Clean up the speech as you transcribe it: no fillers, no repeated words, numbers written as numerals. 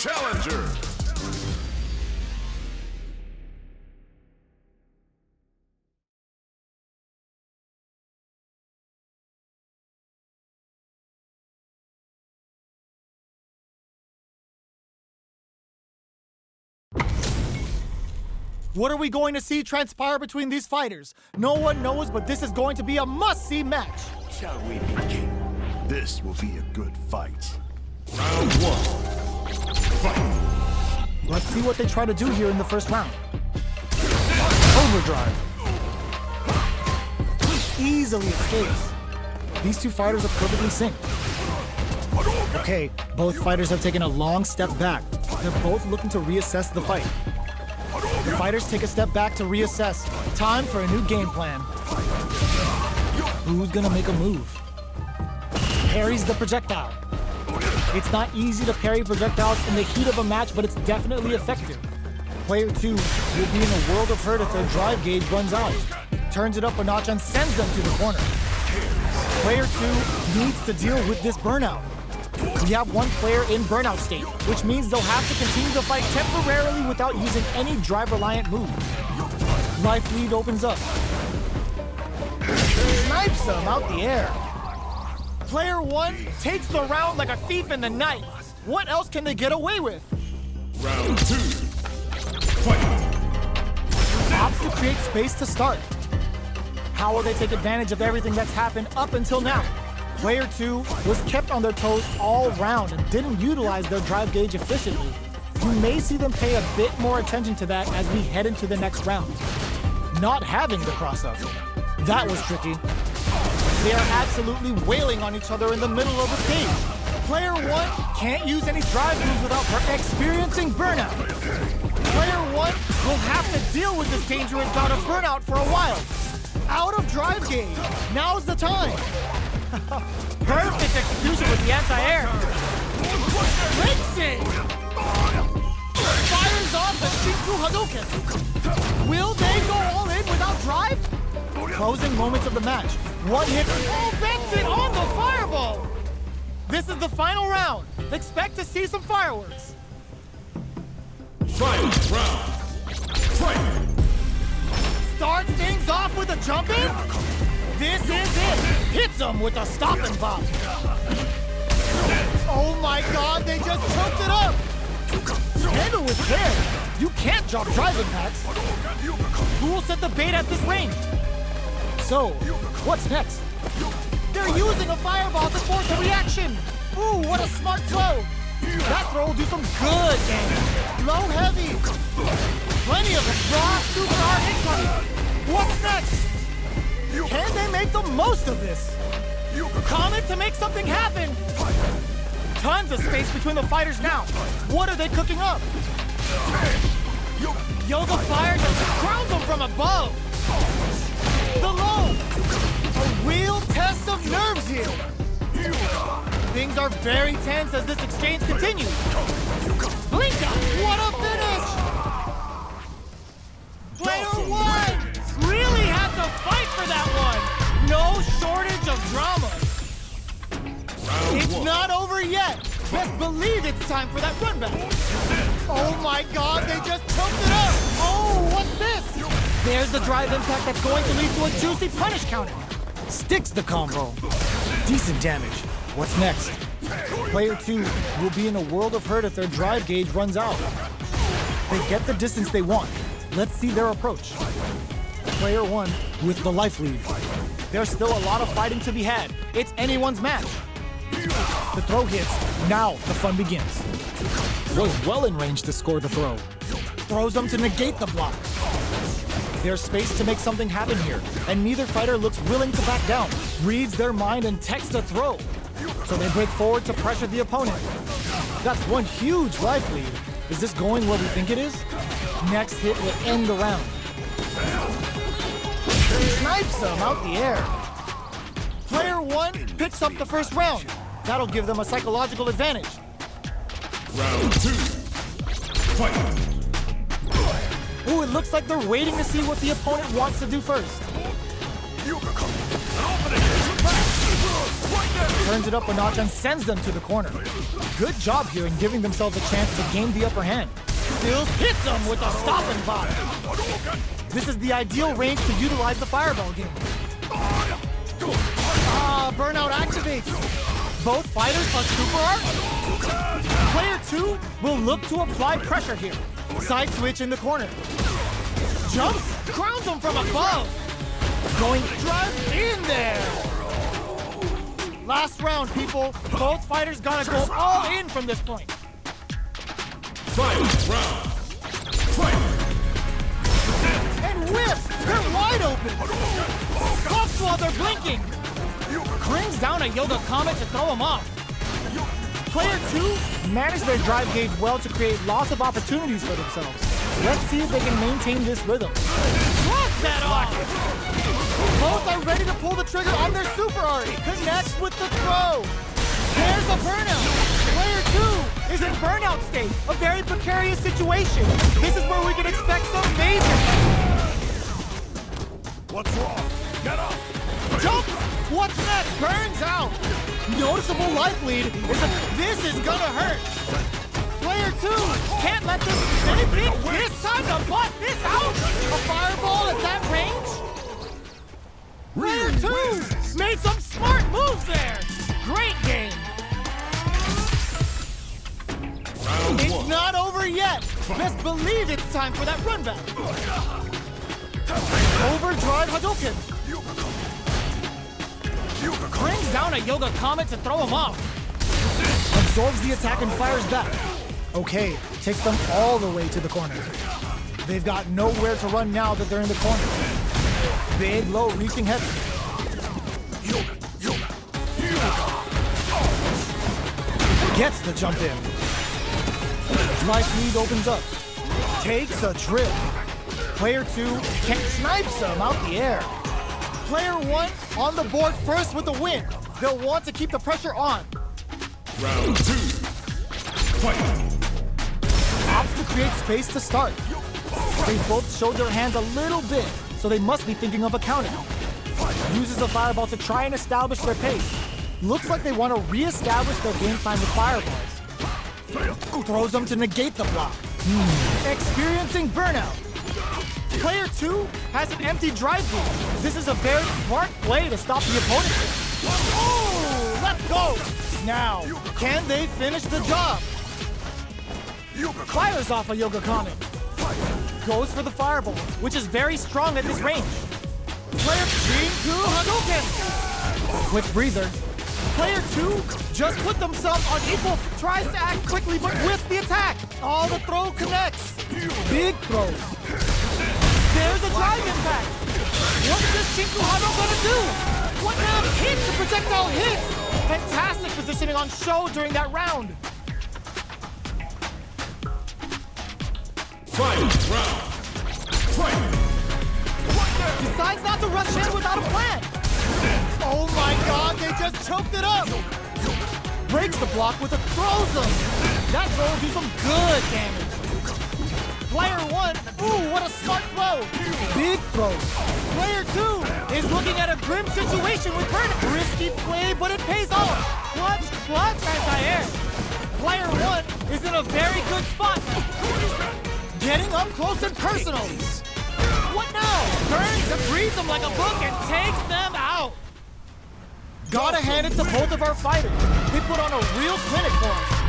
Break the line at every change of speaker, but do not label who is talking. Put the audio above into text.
challenger.
What are we going to see transpire between these fighters? No one knows, but this is going to be a must-see match.
Shall we begin? This will be a good fight. Round one. Fight.
Let's see what they try to do here in the first round. Overdrive. Easily escapes. These two fighters are perfectly synced. Okay, both fighters have taken a long step back. They're both looking to reassess the fight. The fighters take a step back to reassess. Time for a new game plan. Who's gonna make a move? Parries the projectile. It's not easy to parry projectiles in the heat of a match, but it's definitely effective. Player 2 will be in a world of hurt if their drive gauge runs out. Turns it up a notch and sends them to the corner. Player 2 needs to deal with this burnout. We have one player in burnout state, which means they'll have to continue to fight temporarily without using any drive-reliant moves. Life lead opens up. Snipes him out the air. Player 1 takes the round like a thief in the night. What else can they get away with?
Round 2. Fight.
Opts to create space to start. How will they take advantage of everything that's happened up until now? Player 2 was kept on their toes all round and didn't utilize their drive gauge efficiently. You may see them pay a bit more attention to that as we head into the next round. Not having the cross-up. That was tricky. They are absolutely wailing on each other in the middle of the stage. Player 1 can't use any drive moves without experiencing burnout. Player 1 will have to deal with this dangerous bout of burnout for a while. Out of drive gauge. Now's the time. Perfect execution with the anti-air. Breaks it. Fires off the Shinku Hadouken. Will they go all in without drive? Closing moments of the match. One hit. Oh, bends it on the fireball. This is the final round. Expect to see some fireworks.
Final round. Fight.
Starts things off with a jump in. This is it! Hits him with a stop and pop! Oh my god, they just choked it up! Handle with care! You can't drop drive impacts! Who will set the bait at this range? So, what's next? They're using a fireball to force a reaction! Ooh, what a smart throw! That throw will do some good damage! Low heavy! Plenty of raw super hard incoming! What's next? Can they make the most of this? Comet to make something happen! Tons of space between the fighters now. What are they cooking up? Yoga Fire just crowns them from above. The low. A real test of nerves here. Things are very tense as this exchange continues. Blinka, what a finish! Player 1 really had to fight for that one. No shortage of drama. It's not over yet. Best believe it's time for that run back. Oh my god, they just choked it up. Oh, what's this? There's the drive impact that's going to lead to a juicy punish counter. Sticks the combo. Decent damage. What's next? Player 2 will be in a world of hurt if their drive gauge runs out. They get the distance they want. Let's see their approach. Player 1 with the life lead. There's still a lot of fighting to be had. It's anyone's match. The throw hits. Now the fun begins. Was well in range to score the throw. Throws them to negate the block. There's space to make something happen here, and neither fighter looks willing to back down. Reads their mind and texts a throw. So they break forward to pressure the opponent. That's one huge life lead. Is this going where we think it is? Next hit will end the round. Snipes them out the air. Player 1 picks up the first round. That'll give them a psychological advantage.
Round 2. Fight.
Ooh, it looks like they're waiting to see what the opponent wants to do first. Turns it up a notch and sends them to the corner. Good job here in giving themselves a chance to gain the upper hand. Stills hits them with a stopping bot. This is the ideal range to utilize the fireball game. Burnout activates. Both fighters are super art. Player 2 will look to apply pressure here. Side switch in the corner. Jumps, crowns him from above. Going drive in there. Last round, people. Both fighters gotta go all in from this point.
Fight round. Fight.
And whips, they're wide open. Buffs while they're blinking. Brings down a Yoga Comet to throw him off. Player 2 managed their drive gauge well to create lots of opportunities for themselves. Let's see if they can maintain this rhythm. Blocks that off! Both are ready to pull the trigger on their super art. Connects with the throw. There's a burnout. Player 2 is in burnout state. A very precarious situation. This is where we can expect some major.
What's wrong? Get up.
Jump! What's next? Burns out. Noticeable life lead is that this is gonna hurt. Player 2 can't let this anything. It's time to bust this out. A fireball at that range. Player 2 made some smart moves there. Great game.
Round
It's
one.
not over yet. Best believe it's time for that run back. Overdrive Hadouken. Brings down a Yoga Comet to throw him off. Absorbs the attack and fires back. Okay, takes them all the way to the corner. They've got nowhere to run now that they're in the corner. Big, low, reaching heavy. Gets the jump in. Life lead opens up. Takes a trip. Player 2 snipes him out the air. Player 1 on the board first with the win. They'll want to keep the pressure on.
Round 2. Fight.
Opts to create space to start. They both showed their hands a little bit, so they must be thinking of a counter. Uses the fireball to try and establish their pace. Looks like they want to re-establish their game plan with fireballs. Throws them to negate the block. Experiencing burnout. Player 2 has an empty drive gauge. This is a very smart play to stop the opponent. Oh, let's go! Now, can they finish the job? Fires off a Yoga Comet. Goes for the fireball, which is very strong at this range. Player Shinku Hadouken! Quick breather. Player 2 just put themselves on equal, tries to act quickly but whiffs the attack. All the throw connects. Big throws. There's a drive impact. What's this Shinku Hado gonna do? What kind of hit to projectile hits? Fantastic positioning on show during that round.
Fight round. Fight.
Decides not to rush in without a plan. Oh my god, they just choked it up. Breaks the block with a throw. That throw will do some good damage. Player 1, ooh, what a smart throw. Big throw. Player 2 is looking at a grim situation with burnout. Risky play, but it pays off. Clutch, anti-air. Player 1 is in a very good spot. Getting up close and personal. What now? Burns and breathes them like a book and takes them out. Gotta hand it to both of our fighters. They put on a real clinic for us.